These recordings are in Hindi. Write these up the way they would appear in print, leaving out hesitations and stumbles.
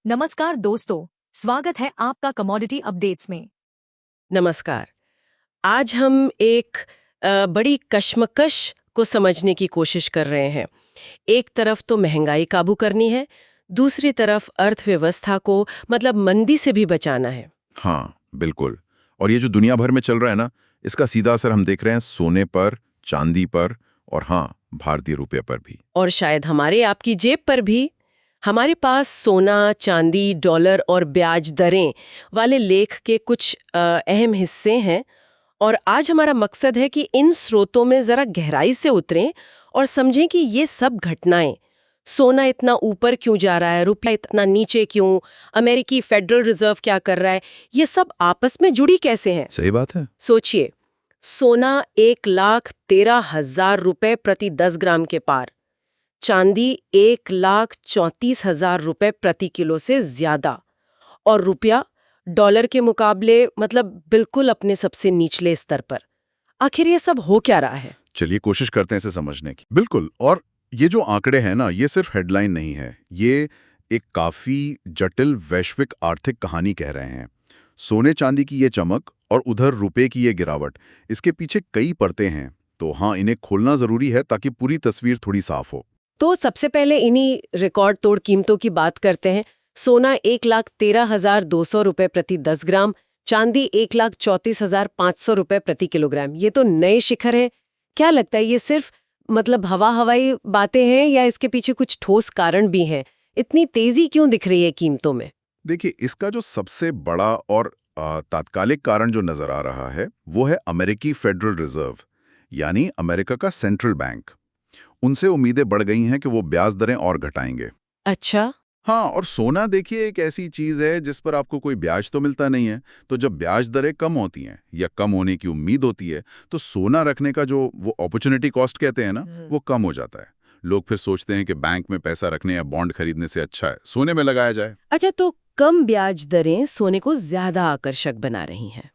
नमस्कार दोस्तों, स्वागत है आपका कमोडिटी अपडेट्स में। नमस्कार। आज हम एक बड़ी कश्मकश को समझने की कोशिश कर रहे हैं। एक तरफ तो महंगाई काबू करनी है, दूसरी तरफ अर्थव्यवस्था को मतलब मंदी से भी बचाना है। हाँ, बिल्कुल। और ये जो दुनिया भर में चल रहा है ना, इसका सीधा असर हम देख रहे हैं सोने पर, चांदी पर और हाँ, भारतीय रुपये पर भी। और शायद हमारे आपकी जेब पर भी। हमारे पास सोना, चांदी, डॉलर और ब्याज दरें वाले लेख के कुछ अहम हिस्से हैं, और आज हमारा मकसद है कि इन स्रोतों में जरा गहराई से उतरें और समझें कि ये सब घटनाएं, सोना इतना ऊपर क्यों जा रहा है, रुपया इतना नीचे क्यों, अमेरिकी फेडरल रिजर्व क्या कर रहा है, ये सब आपस में जुड़ी कैसे हैं। सही बात है। सोचिए, सोना 1,13,000 रुपए प्रति 10 ग्राम के पार, चांदी 1,34,000 रुपए प्रति किलो से ज्यादा, और रुपया डॉलर के मुकाबले मतलब बिल्कुल अपने सबसे निचले स्तर पर। आखिर ये सब हो क्या रहा है? चलिए कोशिश करते हैं इसे समझने की। बिल्कुल। और ये जो आंकड़े हैं ना, ये सिर्फ हेडलाइन नहीं है, ये एक काफी जटिल वैश्विक आर्थिक कहानी कह रहे हैं। सोने चांदी की ये चमक और उधर रुपए की ये गिरावट, इसके पीछे कई परतें हैं। तो हाँ, इन्हें खोलना जरूरी है ताकि पूरी तस्वीर थोड़ी साफ हो। तो सबसे पहले इन्हीं रिकॉर्ड तोड़ कीमतों की बात करते हैं। सोना 1,13,200 रुपए प्रति 10 ग्राम, चांदी 1,34,500 रुपए प्रति किलोग्राम। ये तो नए शिखर है। क्या लगता है, ये सिर्फ मतलब हवाई बातें हैं या इसके पीछे कुछ ठोस कारण भी हैं? इतनी तेजी क्यों दिख रही है कीमतों में? देखिए, इसका जो सबसे बड़ा और तात्कालिक कारण जो नजर आ रहा है, वो है अमेरिकी फेडरल रिजर्व, यानी अमेरिका का सेंट्रल बैंक। उनसे उम्मीदें बढ़ गई हैं कि वो ब्याज दरें और घटाएंगे। अच्छा। हाँ, और सोना देखिए एक ऐसी चीज है जिस पर आपको कोई ब्याज तो मिलता नहीं है। तो जब ब्याज दरें कम होती हैं या कम होने की उम्मीद होती है, तो सोना रखने का जो वो अपॉर्चुनिटी कॉस्ट कहते हैं ना, वो कम हो जाता है। लोग फिर सोचते हैं कि बैंक में पैसा रखने या बॉन्ड खरीदने से अच्छा है सोने में लगाया जाए। अच्छा, तो कम ब्याज दरें सोने को ज्यादा आकर्षक बना रही हैं।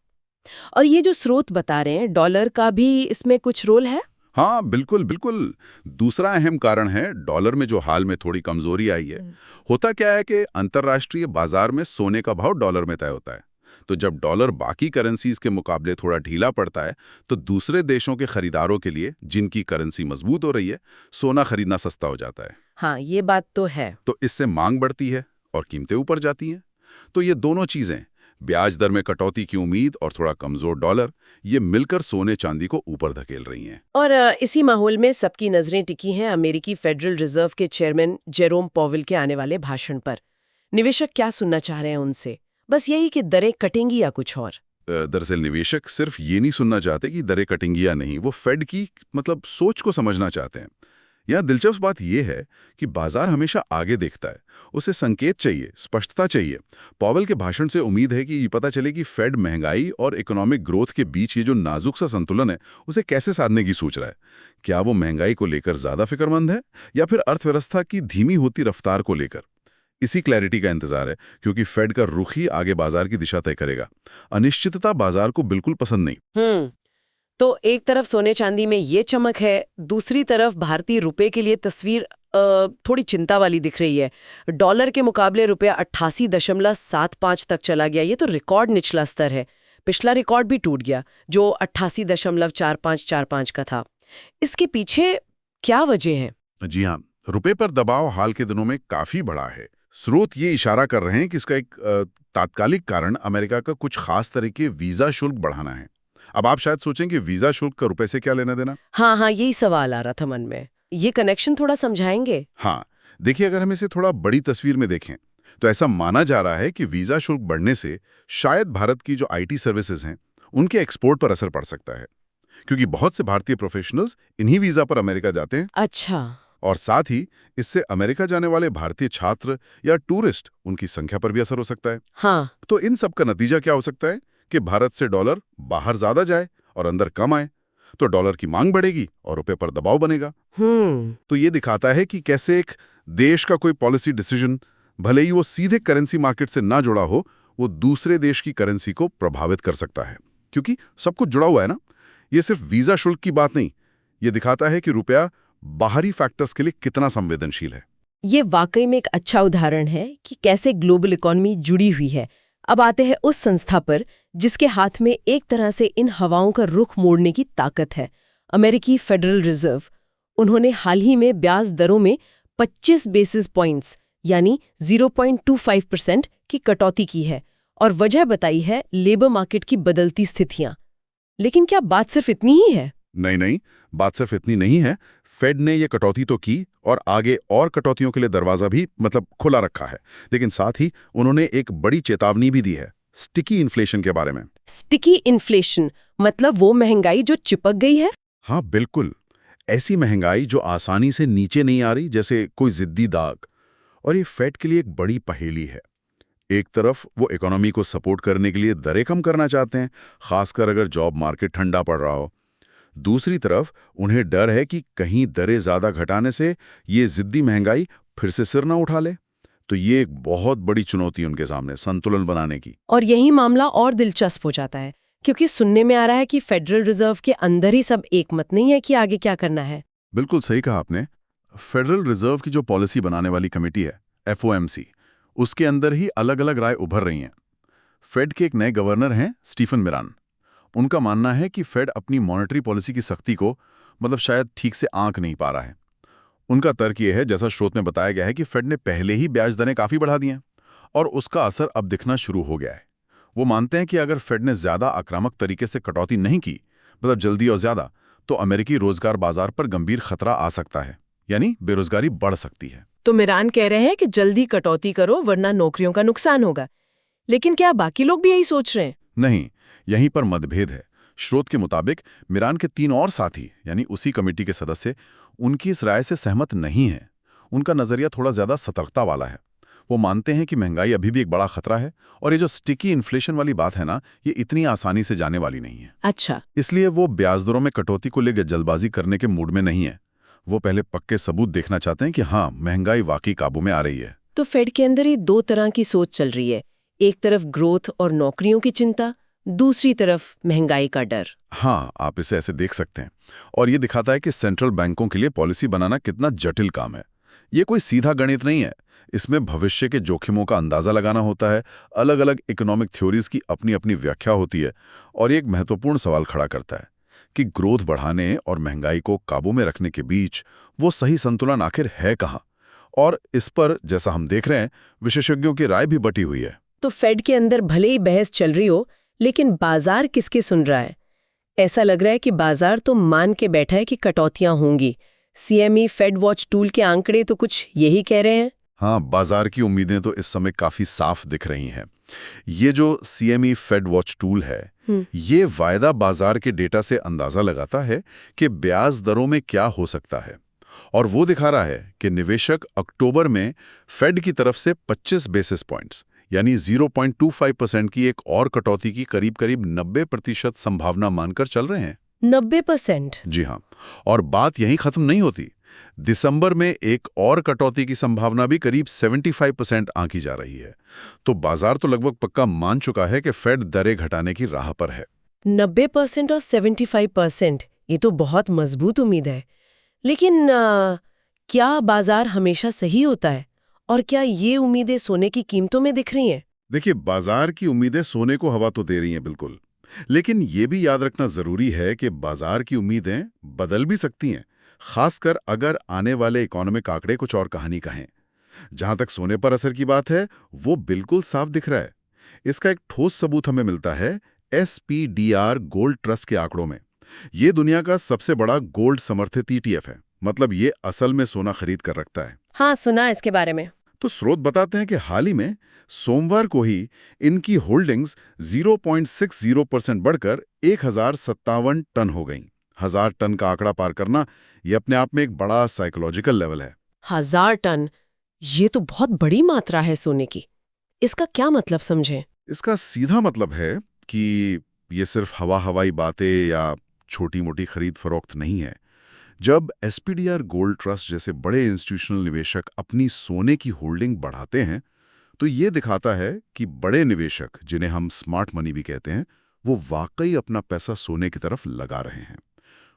और ये जो स्रोत बता रहे हैं, डॉलर का भी इसमें कुछ रोल है? हाँ, बिल्कुल बिल्कुल। दूसरा अहम कारण है डॉलर में जो हाल में थोड़ी कमजोरी आई है। होता क्या है कि अंतर्राष्ट्रीय बाजार में सोने का भाव डॉलर में तय होता है। तो जब डॉलर बाकी करेंसीज के मुकाबले थोड़ा ढीला पड़ता है, तो दूसरे देशों के खरीदारों के लिए, जिनकी करेंसी मजबूत हो रही है, सोना खरीदना सस्ता हो जाता है। हाँ, ये बात तो है। तो इससे मांग बढ़ती है और कीमतें ऊपर जाती हैं। तो ये दोनों चीजें, ब्याज दर में कटौती की उम्मीद और थोड़ा कमजोर डॉलर, ये मिलकर सोने चांदी को ऊपर धकेल रही हैं। और इसी माहौल में सबकी नजरें टिकी हैं अमेरिकी फेडरल रिजर्व के चेयरमैन जेरोम पॉवेल के आने वाले भाषण पर। निवेशक क्या सुनना चाह रहे हैं उनसे? बस यही कि दरें कटेंगी या कुछ और? दरअसल निवेशक सिर्फ ये नहीं सुनना चाहते कि दरें कटेंगी या नहीं, वो फेड की मतलब सोच को समझना चाहते हैं। यहाँ दिलचस्प बात यह है कि बाजार हमेशा आगे देखता है, उसे संकेत चाहिए, स्पष्टता चाहिए। पॉवेल के भाषण से उम्मीद है कि ये पता चले कि फेड महंगाई और इकोनॉमिक ग्रोथ के बीच ये जो नाजुक सा संतुलन है, उसे कैसे साधने की सोच रहा है। क्या वो महंगाई को लेकर ज्यादा फिक्रमंद है या फिर अर्थव्यवस्था की धीमी होती रफ्तार को लेकर? इसी क्लैरिटी का इंतजार है, क्योंकि फेड का रुख ही आगे बाजार की दिशा तय करेगा। अनिश्चितता बाजार को बिल्कुल पसंद नहीं। तो एक तरफ सोने चांदी में ये चमक है, दूसरी तरफ भारतीय रुपए के लिए तस्वीर थोड़ी चिंता वाली दिख रही है। डॉलर के मुकाबले रुपया 88.75 तक चला गया। ये तो रिकॉर्ड निचला स्तर है। पिछला रिकॉर्ड भी टूट गया, जो 88.4545 का था। इसके पीछे क्या वजह है? जी हाँ, रुपए पर दबाव हाल के दिनों में काफी बढ़ा है। स्रोत ये इशारा कर रहे हैं कि इसका एक तात्कालिक कारण अमेरिका का कुछ खास तरह के वीजा शुल्क बढ़ाना है। अब आप शायद सोचें कि वीजा शुल्क का रुपए से क्या लेना देना। हाँ हाँ, यही सवाल आ रहा था मन में। ये कनेक्शन थोड़ा समझाएंगे? हाँ, देखिए, अगर हम इसे थोड़ा बड़ी तस्वीर में देखें, तो ऐसा माना जा रहा है कि वीजा शुल्क बढ़ने से शायद भारत की जो आईटी सर्विसेज हैं, उनके एक्सपोर्ट पर असर पड़ सकता है, क्योंकि बहुत से भारतीय प्रोफेशनल्स इन्हीं वीजा पर अमेरिका जाते हैं। अच्छा। और साथ ही इससे अमेरिका जाने वाले भारतीय छात्र या टूरिस्ट, उनकी संख्या पर भी असर हो सकता है। हाँ। तो इन सब का नतीजा क्या हो सकता है कि भारत से डॉलर बाहर ज्यादा जाए और अंदर कम आए। तो डॉलर की मांग बढ़ेगी और रुपए पर दबाव बनेगा। तो ये दिखाता है कि कैसे एक देश का कोई पॉलिसी डिसीजन, भले ही वो सीधे करेंसी मार्केट से ना जुड़ा हो, वो दूसरे देश की करेंसी को प्रभावित कर सकता है, क्योंकि सब कुछ जुड़ा हुआ है ना। ये सिर्फ वीजा शुल्क की बात नहीं, ये दिखाता है कि रुपया बाहरी फैक्टर्स के लिए कितना संवेदनशील है। ये वाकई में एक अच्छा उदाहरण है कि कैसे ग्लोबल इकोनॉमी जुड़ी हुई है। अब आते हैं उस संस्था पर जिसके हाथ में एक तरह से इन हवाओं का रुख मोड़ने की ताकत है, अमेरिकी फेडरल रिजर्व। उन्होंने हाल ही में ब्याज दरों में 25 बेसिस पॉइंट्स यानी 0.25% की कटौती की है और वजह बताई है लेबर मार्केट की बदलती स्थितियां। लेकिन क्या बात सिर्फ इतनी ही है? नहीं, बात सिर्फ इतनी नहीं है। फेड ने ये कटौती तो की और आगे और कटौतियों के लिए दरवाजा भी खुला रखा है, लेकिन साथ ही उन्होंने एक बड़ी चेतावनी भी दी है स्टिकी इन्फ्लेशन के बारे में। स्टिकी इन्फ्लेशन मतलब वो महंगाई जो चिपक गई है? हाँ बिल्कुल, ऐसी महंगाई जो आसानी से नीचे नहीं आ रही, जैसे कोई जिद्दी दाग। और ये फेड के लिए एक बड़ी पहेली है। एक तरफ वो इकोनॉमी को सपोर्ट करने के लिए दरें कम करना चाहते हैं, खासकर अगर जॉब मार्केट ठंडा पड़ रहा हो। दूसरी तरफ उन्हें डर है कि कहीं दरें ज्यादा घटाने से ये जिद्दी महंगाई फिर से सिर ना उठा ले। तो ये एक बहुत बड़ी चुनौती उनके सामने, संतुलन बनाने की। और यही मामला और दिलचस्प हो जाता है क्योंकि सुनने में आ रहा है कि फेडरल रिजर्व के अंदर ही सब एक मत नहीं है कि आगे क्या करना है। बिल्कुल सही कहा आपने। फेडरल रिजर्व की जो पॉलिसी बनाने वाली कमेटी है, FOMC, उसके अंदर ही अलग अलग राय उभर रही हैं। फेड के एक नए गवर्नर हैं, स्टीफन मिरान। उनका मानना है कि फेड अपनी मॉनेटरी पॉलिसी की सख्ती को शायद ठीक से आंक नहीं पा रहा है। उनका तर्क यह है, जैसा स्रोत में बताया गया है, कि फेड ने पहले ही ब्याज दरें काफी बढ़ा दी हैं और उसका असर अब दिखना शुरू हो गया है। वो मानते हैं कि अगर फेड ने ज्यादा आक्रामक तरीके से कटौती नहीं की, जल्दी और ज्यादा, तो अमेरिकी रोजगार बाजार पर गंभीर खतरा आ सकता है, यानी बेरोजगारी बढ़ सकती है। तो मिरान कह रहे हैं कि जल्दी कटौती करो वरना नौकरियों का नुकसान होगा। लेकिन क्या बाकी लोग भी यही सोच रहे हैं? नहीं, यहीं पर मतभेद है। स्रोत के मुताबिक मिरान के 3 और साथी, यानी उसी कमेटी के सदस्य, उनकी इस राय से सहमत नहीं है। उनका नजरिया थोड़ा ज्यादा सतर्कता वाला है। वो मानते हैं कि महंगाई अभी भी एक बड़ा खतरा है और ये जो स्टिकी इन्फ्लेशन वाली बात है ना, ये इतनी आसानी से जाने वाली नहीं है। अच्छा। इसलिए वो ब्याज दरों में कटौती को लेकर जल्दबाजी करने के मूड में नहीं है। वो पहले पक्के सबूत देखना चाहते हैं कि हाँ, महंगाई वाकई काबू में आ रही है। तो फेड के अंदर ही 2 तरह की सोच चल रही है, एक तरफ ग्रोथ और नौकरियों की चिंता, दूसरी तरफ महंगाई का डर। हाँ, आप इसे ऐसे देख सकते हैं। और ये दिखाता है कि सेंट्रल बैंकों के लिए पॉलिसी बनाना कितना जटिल काम है। ये कोई सीधा गणित नहीं है। इसमें भविष्य के जोखिमों का अंदाजा लगाना होता है, अलग अलग इकोनॉमिक थ्योरीज की अपनी अपनी व्याख्या होती है। और ये एक महत्वपूर्ण सवाल खड़ा करता है कि ग्रोथ बढ़ाने और महंगाई को काबू में रखने के बीच वो सही संतुलन आखिर है कहाँ। और इस पर, जैसा हम देख रहे हैं, विशेषज्ञों की राय भी बटी हुई है। तो फेड के अंदर भले ही बहस चल रही हो, लेकिन बाजार किसकी सुन रहा है? ऐसा लग रहा है कि बाजार तो मान के बैठा है कि कटौतियां होंगी। CME फेड वॉच टूल के आंकड़े तो कुछ यही कह रहे हैं। हाँ, बाजार की उम्मीदें तो इस समय काफी साफ दिख रही हैं। ये जो CME फेड वॉच टूल है, ये वायदा बाजार के डेटा से अंदाजा लगाता है कि ब्याज दरों में क्या हो सकता है। और वो दिखा रहा है कि निवेशक अक्टूबर में फेड की तरफ से 25 बेसिस पॉइंट्स यानी 0.25% की एक और कटौती की करीब 90% संभावना मानकर चल रहे हैं। 90%? जी हाँ। और बात यहीं खत्म नहीं होती। दिसंबर में एक और कटौती की संभावना भी करीब 75% आंकी जा रही है। तो बाजार तो लगभग पक्का मान चुका है कि फेड दरें घटाने की राह पर है। 90% और 75%, ये तो बहुत मजबूत उम्मीद है। लेकिन क्या बाजार हमेशा सही होता है? और क्या ये उम्मीदें सोने की कीमतों में दिख रही हैं? देखिए, बाजार की उम्मीदें सोने को हवा तो दे रही हैं, बिल्कुल। लेकिन ये भी याद रखना जरूरी है कि बाजार की उम्मीदें बदल भी सकती हैं, खासकर अगर आने वाले इकोनॉमिक आंकड़े कुछ और कहानी कहें। जहां तक सोने पर असर की बात है, वो बिल्कुल साफ दिख रहा है। इसका एक ठोस सबूत हमें मिलता है SPDR गोल्ड ट्रस्ट के आंकड़ों में। ये दुनिया का सबसे बड़ा गोल्ड समर्थित ETF है। ये असल में सोना खरीद कर रखता है। हाँ, सुना इसके बारे में। तो स्रोत बताते हैं कि हाल ही में सोमवार को ही इनकी होल्डिंग्स 0.60% बढ़कर 1057 टन हो गईं। 1000 टन का आंकड़ा पार करना ये अपने आप में एक बड़ा साइकोलॉजिकल लेवल है। 1000 टन, ये तो बहुत बड़ी मात्रा है सोने की। इसका क्या मतलब समझें? इसका सीधा मतलब है कि ये सिर्फ हवाई बातें या छोटी मोटी खरीद फरोख्त नहीं है। जब SPDR गोल्ड ट्रस्ट जैसे बड़े इंस्टीट्यूशनल निवेशक अपनी सोने की होल्डिंग बढ़ाते हैं, तो ये दिखाता है कि बड़े निवेशक, जिन्हें हम स्मार्ट मनी भी कहते हैं, वो वाकई अपना पैसा सोने की तरफ लगा रहे हैं।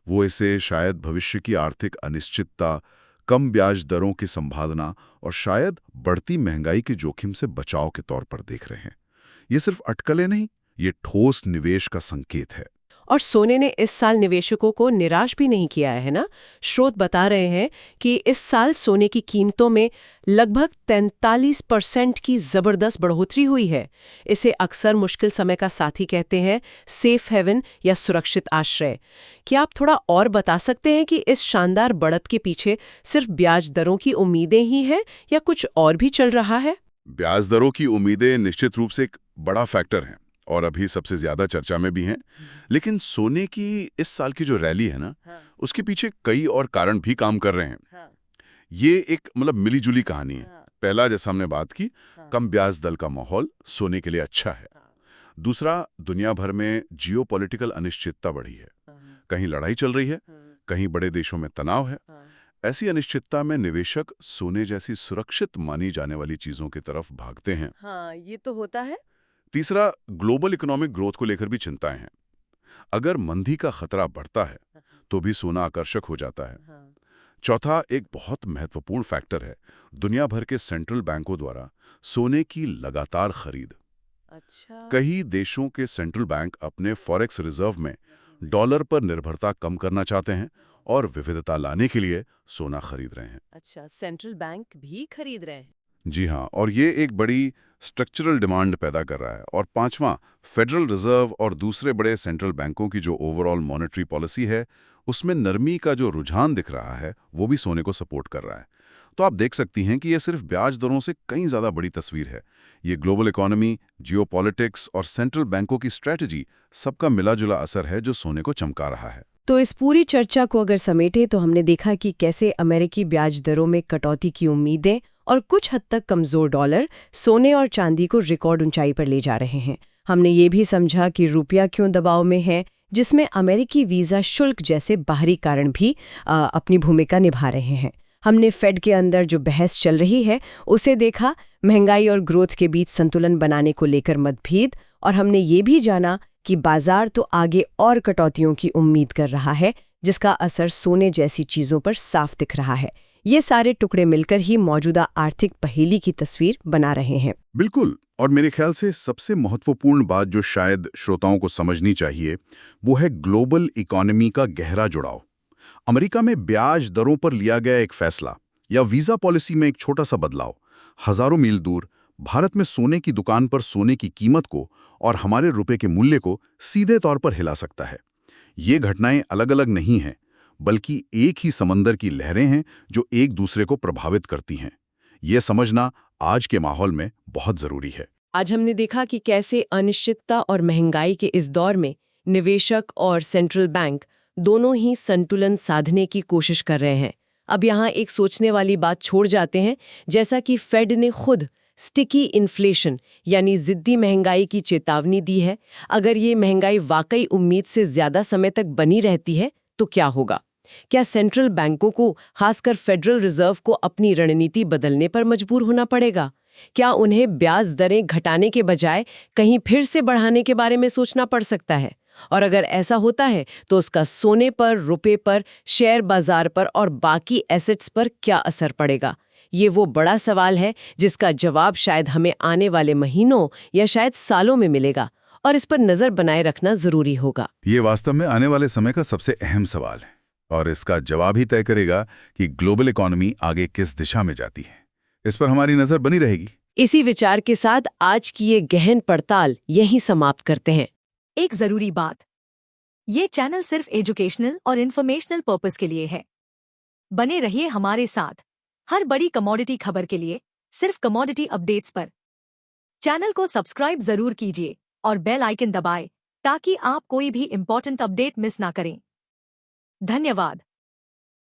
वो इसे शायद भविष्य की आर्थिक अनिश्चितता, कम ब्याज दरों की संभावना और शायद बढ़ती महंगाई के जोखिम से बचाव के तौर पर देख रहे हैं। ये सिर्फ अटकलें नहीं, ये ठोस निवेश का संकेत है। और सोने ने इस साल निवेशकों को निराश भी नहीं किया है ना। स्रोत बता रहे हैं कि इस साल सोने की कीमतों में लगभग 43% की जबरदस्त बढ़ोतरी हुई है। इसे अक्सर मुश्किल समय का साथी कहते हैं, सेफ हेवन या सुरक्षित आश्रय। क्या आप थोड़ा और बता सकते हैं कि इस शानदार बढ़त के पीछे सिर्फ ब्याज दरों की उम्मीदें ही हैं या कुछ और भी चल रहा है? ब्याज दरों की उम्मीदें निश्चित रूप से एक बड़ा फैक्टर हैं और अभी सबसे ज्यादा चर्चा में भी हैं। लेकिन सोने की इस साल की जो रैली है ना, उसके पीछे कई और कारण भी काम कर रहे हैं। ये एक मिलीजुली कहानी है। पहला, जैसा हमने बात की, कम ब्याज दर का माहौल सोने के लिए अच्छा है। दूसरा, दुनिया भर में जियोपॉलिटिकल अनिश्चितता बढ़ी है। कहीं लड़ाई चल रही है, कहीं बड़े देशों में तनाव है। ऐसी अनिश्चितता में निवेशक सोने जैसी सुरक्षित मानी जाने वाली चीजों की तरफ भागते हैं। हाँ, ये तो होता है। तीसरा, ग्लोबल इकोनॉमिक ग्रोथ को लेकर भी चिंताएं हैं। अगर मंदी का खतरा बढ़ता है तो भी सोना आकर्षक हो जाता है। चौथा, एक बहुत महत्वपूर्ण फैक्टर है, दुनिया भर के सेंट्रल बैंकों द्वारा सोने की लगातार खरीद। अच्छा। कई देशों के सेंट्रल बैंक अपने फॉरेक्स रिजर्व में डॉलर पर निर्भरता कम करना चाहते हैं और विविधता लाने के लिए सोना खरीद रहे हैं। अच्छा, सेंट्रल बैंक भी खरीद रहे हैं। जी हाँ, और ये एक बड़ी स्ट्रक्चरल डिमांड पैदा कर रहा है। और पांचवां, फेडरल रिजर्व और दूसरे बड़े सेंट्रल बैंकों की जो ओवरऑल मॉनेटरी पॉलिसी है, उसमें नरमी का जो रुझान दिख रहा है, वो भी सोने को सपोर्ट कर रहा है। तो आप देख सकती हैं कि ये सिर्फ ब्याज दरों से कहीं ज़्यादा बड़ी तस्वीर है। ये ग्लोबल इकोनॉमी, जियोपॉलिटिक्स और सेंट्रल बैंकों की स्ट्रैटेजी, सबका मिला-जुला असर है जो सोने को चमका रहा है। तो इस पूरी चर्चा को अगर समेटे तो हमने देखा कि कैसे अमेरिकी ब्याज दरों में कटौती की उम्मीदें और कुछ हद तक कमजोर डॉलर सोने और चांदी को रिकॉर्ड ऊंचाई पर ले जा रहे हैं। हमने ये भी समझा कि रुपया क्यों दबाव में है, जिसमें अमेरिकी वीजा शुल्क जैसे बाहरी कारण भी अपनी भूमिका निभा रहे हैं। हमने फेड के अंदर जो बहस चल रही है उसे देखा, महंगाई और ग्रोथ के बीच संतुलन बनाने को लेकर मतभेद, और हमने ये भी जाना कि बाजार तो आगे और कटौतियों की उम्मीद कर रहा है, जिसका असर सोने जैसी चीजों पर साफ दिख रहा है। ये सारे टुकड़े मिलकर ही मौजूदा आर्थिक पहेली की तस्वीर बना रहे हैं। बिल्कुल, और मेरे ख्याल से सबसे महत्वपूर्ण बात जो शायद श्रोताओं को समझनी चाहिए, वो है ग्लोबल इकोनॉमी का गहरा जुड़ाव। अमेरिका में ब्याज दरों पर लिया गया एक फैसला या वीजा पॉलिसी में एक छोटा सा बदलाव हजारों मील दूर भारत में सोने की दुकान पर सोने की कीमत को और हमारे रुपए के मूल्य को सीधे तौर पर हिला सकता है। ये घटनाएं अलग अलग नहीं हैं, बल्कि एक ही समंदर की लहरें हैं जो एक दूसरे को प्रभावित करती हैं। ये समझना आज के माहौल में बहुत जरूरी है। आज हमने देखा कि कैसे अनिश्चितता और महंगाई के इस दौर में निवेशक और सेंट्रल बैंक दोनों ही संतुलन साधने की कोशिश कर रहे हैं। अब यहाँ एक सोचने वाली बात छोड़ जाते हैं, जैसा कि फेड ने खुद स्टिकी इन्फ्लेशन यानी जिद्दी महंगाई की चेतावनी दी है। अगर ये महंगाई वाकई उम्मीद से ज्यादा समय तक बनी रहती है तो क्या होगा? क्या सेंट्रल बैंकों को, खासकर फेडरल रिजर्व को, अपनी रणनीति बदलने पर मजबूर होना पड़ेगा? क्या उन्हें ब्याज दरें घटाने के बजाय कहीं फिर से बढ़ाने के बारे में सोचना पड़ सकता है? और अगर ऐसा होता है तो उसका सोने पर, रुपए पर, शेयर बाजार पर और बाकी एसेट्स पर क्या असर पड़ेगा? ये वो बड़ा सवाल है जिसका जवाब शायद हमें आने वाले महीनों या शायद सालों में मिलेगा, और इस पर नजर बनाए रखना जरूरी होगा। ये वास्तव में आने वाले समय का सबसे अहम सवाल है और इसका जवाब ही तय करेगा कि ग्लोबल इकोनॉमी आगे किस दिशा में जाती है। इस पर हमारी नजर बनी रहेगी। इसी विचार के साथ आज की ये गहन पड़ताल यहीं समाप्त करते हैं। एक जरूरी बात, ये चैनल सिर्फ एजुकेशनल और इन्फॉर्मेशनल पर्पस के लिए है। बने रहिए हमारे साथ हर बड़ी कमोडिटी खबर के लिए, सिर्फ कमोडिटी अपडेट्स पर। चैनल को सब्सक्राइब जरूर कीजिए और बेल आइकन दबाएं ताकि आप कोई भी इंपॉर्टेंट अपडेट मिस ना करें। धन्यवाद।